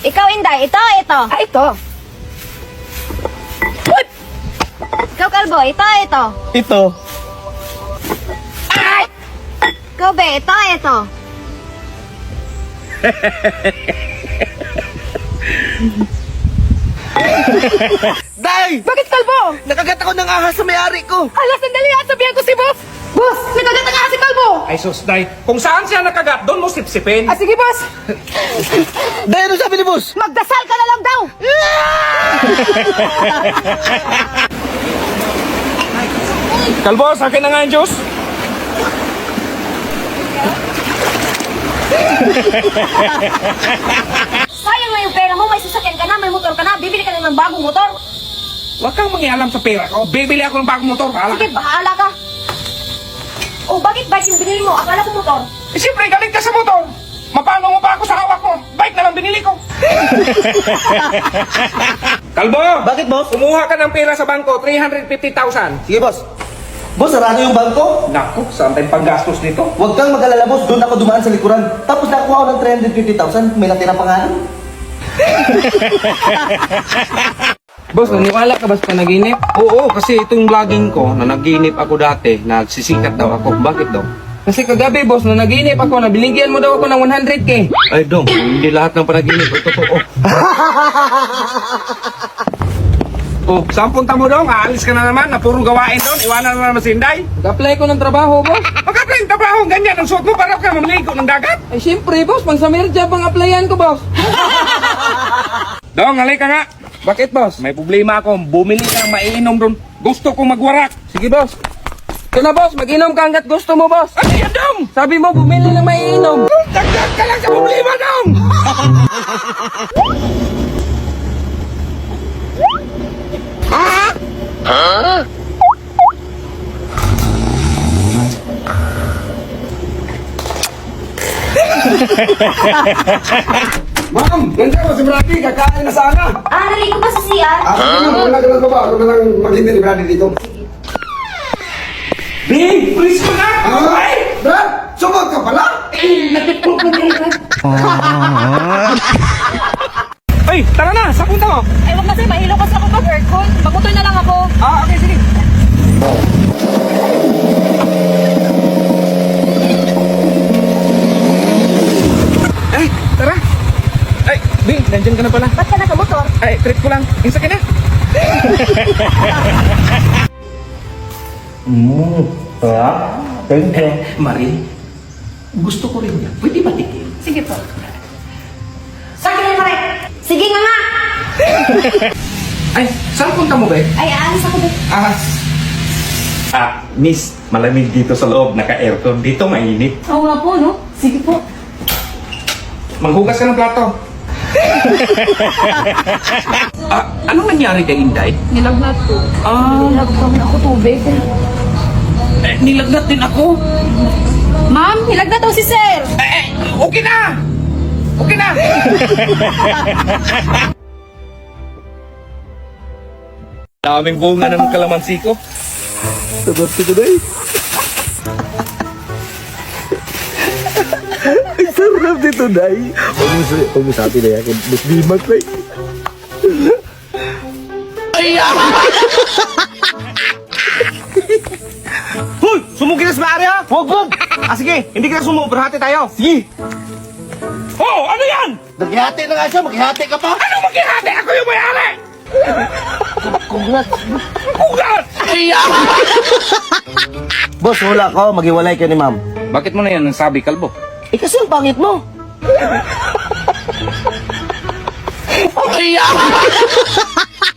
Ikaw, Inday. Ito. Ah, ito. Ikaw, Kalbo. Ito. Ito. Ikaw, Be. Ito. Day! Bakit kalbo? Nakagat ako ng ahas sa may-ari ko. Hala, sandali at sabihan ko si boss. Boss, nagkagat ang si kalbo. Ay sus, Day. Kung saan siya nakagat, doon mo sipsipin. Ah, sige boss. Day, ano sabi ni boss? Magdasal ka na lang daw. Kalbo, sa akin na nga yung juice. Sayang na yung pera mo. May sasakyan ka na. May motor ka na. Bibili ka na ng bagong motor. Huwag kang mangialam sa pera ko. Bibili ako ng bagong motor. Bahala ka. Sige, bahala ka. Oh, bakit bike yung binili mo? Akala ko motor. Eh, siyempre, galit ka sa motor. Mapano mo pa ako sa hawak mo? Bike na lang binili ko. Kalbo! Bakit, boss? Kumuha ka ng pera sa bangko, 350,000. Sige, boss. Boss, sarado yung bangko. Naku, saan tayong panggastos nito? Huwag kang mag-alala, boss. Doon ako dumaan sa likuran. Tapos nakuha ko ng 350,000. May natira pa nga nun. Boss, naniwala ka ba sa panaginip? Oo, kasi itong vlogging ko, na naginip ako dati, nagsisikat daw ako. Bakit daw? Kasi kagabi, boss, na naginip ako, na binigyan mo daw ako ng 100K. Ay, Dong, hindi lahat ng panaginip ay totoo. Oh, saan punta mo, Dong? Aalis ka na naman, na puro gawain doon. Iwanan na naman si Inday. Nag-apply ko ng trabaho, boss. Magkakaroon yung trabaho, ganyan. Ang suot mo, parang ka mamaligo ng dagat. Ay, syempre, boss, pang summer job ang applyan ko, boss. Dong, halika nga. Bakit, boss? May problema ako. Bumili ka ng maiinom doon. Gusto kong magwarak. Sige, boss. Ito na, boss, mag-inom ka hanggat gusto mo, boss. Ano yan, Dong? Sabi mo, bumili ng maiinom. Dagdag ka lang sa problema, Dong! Ma'am, nandiyan ko si Brady, kakain na sana. Naligo ba sa CR? Wala ka lang baba, ako na lang maghintay ni Brady dito. Bing, please ko na! Ay! Brad, sumag ka pala? Ay, tara na! Saan punta mo? Ay, wag na sir. Mahilo kasi ako mag-aircon. Mag-motor na lang ako. Ah, okay, sige. Ay, tara! Ay, Bing, nandyan ka na pala. Ba't ka naka-motor? Ay, treat ko lang. Isa ka na. Thank you. Marie, gusto ko rin yan. Pwede ba tikim? Sige po. Sige na, pare. Sige nga. Ay, saan punta mo, be? Ay, aalis ako dito. Miss, malamig dito sa loob, naka-aircon. Dito mainit. Oo nga po, no? Sige po. Maghugas ka ng plato. Anong nangyari kay Inday? Nilagnat po. Nilagnat ako tubig. Nilagnat din ako. Ma'am, nilagnat daw si sir. Okay na! Okay na! Daming bunga ng kalamansi ko. Sabot ko today. Ay, sarap dito, Day. Huwag mo sabi na yakin. Mas bimak, Day. Hoy! Sumugin na sa maaari, ha? Huwag! Sige, hindi ka sumuko. Berhati tayo. Sige. Oh, ano yan? Naghihati na nga siya. Maghihati ka pa. Ano maghihati? Ako yung may-ari! Congrats. Ugat! Boss, wala ko. Maghiwalay ka ni ma'am. Bakit mo na yan nasabi, kalbo? Eh, kasi ang pangit mo.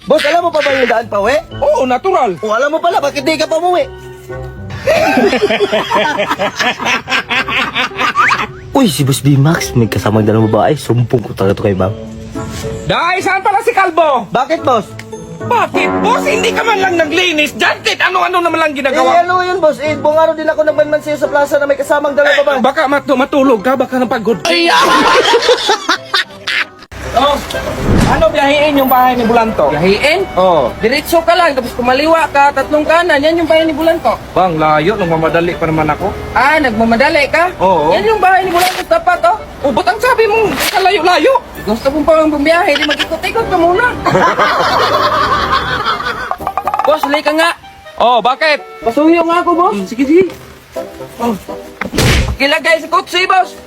Boss, alam mo pa ba yung daan pa, we? Oo, natural. O, alam mo pala, bakit di ka pa umuwi? Uy, si Boss B-Max, may kasamang dalang babae. Sumpong ko talaga to kay ma'am. Dahil saan pala si Kalbo? Bakit, boss? Bakit, boss? Hindi ka man lang naglinis dyan. Kahit ano-ano naman lang Eh, ginagawa. ano yun, boss? Eh, buong araw din ako nagmanman sa'yo sa plaza na may kasamang dalang babae. Baka matulog ka, baka napagod. Oh, ano biyahiin yung bahay ni Bulanto? Yahiin? Oh. Diretso ka lang, tapos kumaliwa ka, tatlong kanan, yan yung bahay ni Bulanto. Bang, layo. Nagmamadali pa naman ako. Ah, nagmamadali ka? Oo. Yan yung bahay ni Bulanto, tapat, oh. Oh, ba't ang sabi mong kalayo-layo? Gusto kong pang bumiyahe, di mag-ikot-ikot ka muna. Boss, lay ka nga. Oh, bakit? Pasuyo nga ako, boss. Sige, sige. Oh. Pakilagay sa kotse, boss.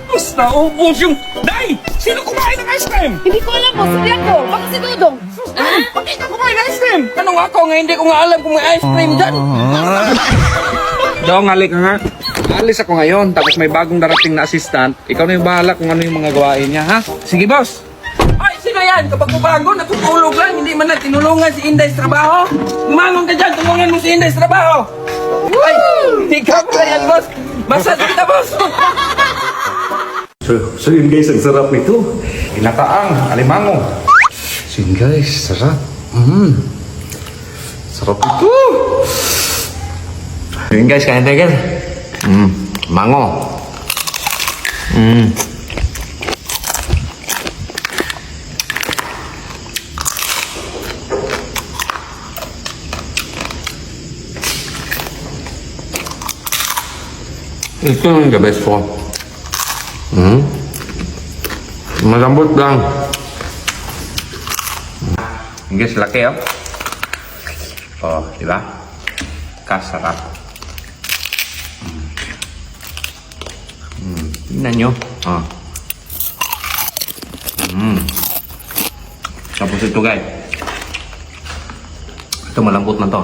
Mas naubos yung... Day! Sino kumain ng ice cream? Hindi ko alam, boss. Hindi ako. Baka si Dudong. Bakit ka kumain ng ice cream? Anong ako nga, hindi ko nga alam kung may ice cream dyan. Dong, halik ka nga. Alis ako ngayon, tapos may bagong darating na assistant. Ikaw na yung bahala kung ano yung mga gawain niya, ha? Sige, boss. Ay, sino yan? Kapag bago, natutulog lang. Hindi man na tinulungan si Inday sa trabaho. Umangon ka dyan, tulungan mo si Inday sa trabaho. Ay, hindi ka pala yan, boss. Masad kita, boss. So yun guys, ang sarap nito. Inataang, alimango. So yun guys, sarap. Sarap ito. Yun guys, kain tayo guys. Mango. Ito yung the best ko. Malambot lang. Guys, laki oh. Oh, di ba? Kasarap. Tingnan nyo. Oh. Tapos ito guys. Ito malambot na to.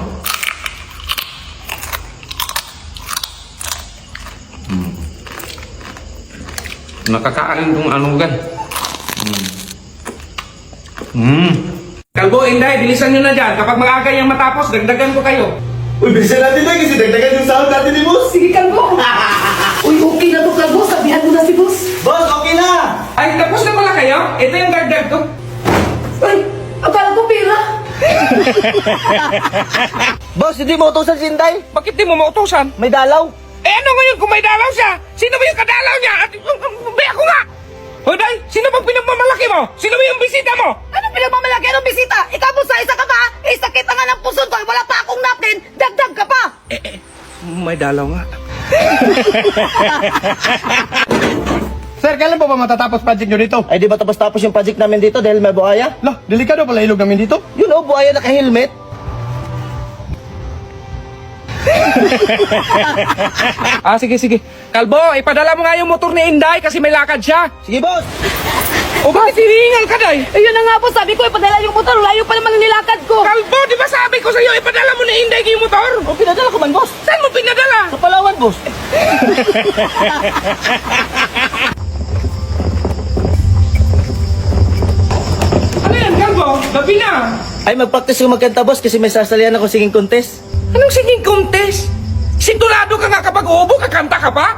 Nakakain itong ano gan. Kalbo, Inday, bilisan nyo na dyan. Kapag maaga yung matapos, dagdagan ko kayo. Uy, bilisan natin na kasi dagdagan yung sound natin ni boss. Sige, Kalbo. Uy, okay na to, Kalbo. Sabihan mo na si boss. Boss, okay na! Ay, tapos na pala kayo? Ito yung dagdag ko. Uy, akala ko pira. Boss, hindi mo utusan si Inday. Bakit di mo mautusan? May dalaw. Eh ano ngayon kung may dalaw siya? Sino ba yung kadalaw niya? At ba ako nga? Hoday, sino bang pinagmamalaki mo? Sino ba yung bisita mo? Ano pinagmamalaki? Anong bisita? Ikaw mo sa isa ka ba? Sakit na nga ng puso ko. Wala pa akong napkin. Dagdag ka pa. May dalaw nga. Sir, kailan po ba matatapos project nyo dito? Ay, di ba tapos-tapos yung project namin dito dahil may buhaya? Lah, delikado pala ilog namin dito. Yun oh, buhaya naka-helmet. Sige, sige. Kalbo, ipadala mo nga yung motor ni Inday kasi may lakad siya. Sige, boss. O bakit hinihingal ka, Day? Ayun na nga po. Sabi ko, ipadala yung motor. Layo pa naman ang nilakad ko. Kalbo, di ba sabi ko sa'yo, ipadala mo ni Inday yung motor? O, pinadala ko man, boss. Saan mo pinadala? Sa Palawan, boss. Ano yan, Kalbo? Gabi na. Ay, mag-practice ko magkanta, boss, kasi may sasalihan ako singing contest. Anong singing contest? Sinturado ka nga kapag uubo, kakanta ka pa?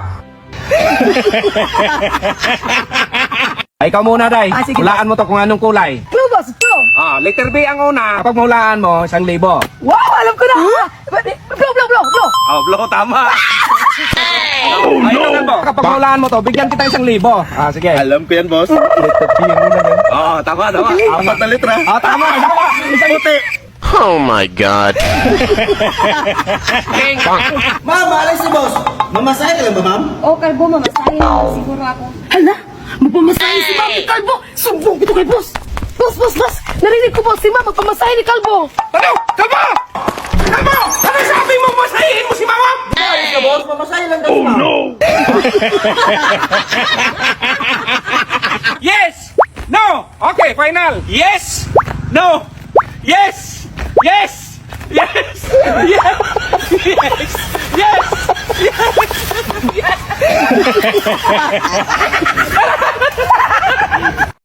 Ay, ikaw muna, Day. Sige. Hulaan mo to kung anong kulay. Blue, boss. Blue. Letter B ang una. Kapag mahulaan mo, 1,000. Wow, alam ko na. Blue, blue, blue, blue. Blow, tama. Oh, no! Kapag mahulaan mo to, bigyan kita 1,000. Sige. Alam ko yan, boss. Letter P yan muna yan. Tama. Apat na litra. Tama. Isang buti. Oh my God. Ma'am, maalay si boss. Mamasahe ka lang ba, ma'am? Oh, Kalbo, mamasahin mo siguro ako. Hala, magpamasahe si Ma'am Kalbo. Sumbong ito kay boss. Boss. Narinig ko, boss, si Ma'am magpamasahe ni Kalbo. Ano? Kalbo! Ano sabi mo masahihin mo si Mama? Ayos ka, boss. Mamasahe lang daw, ma'am. Yes! No! Okay, final. Yes! No! Yes! Yes! Yes! Yes! Yes! Yes! Yes! Yes!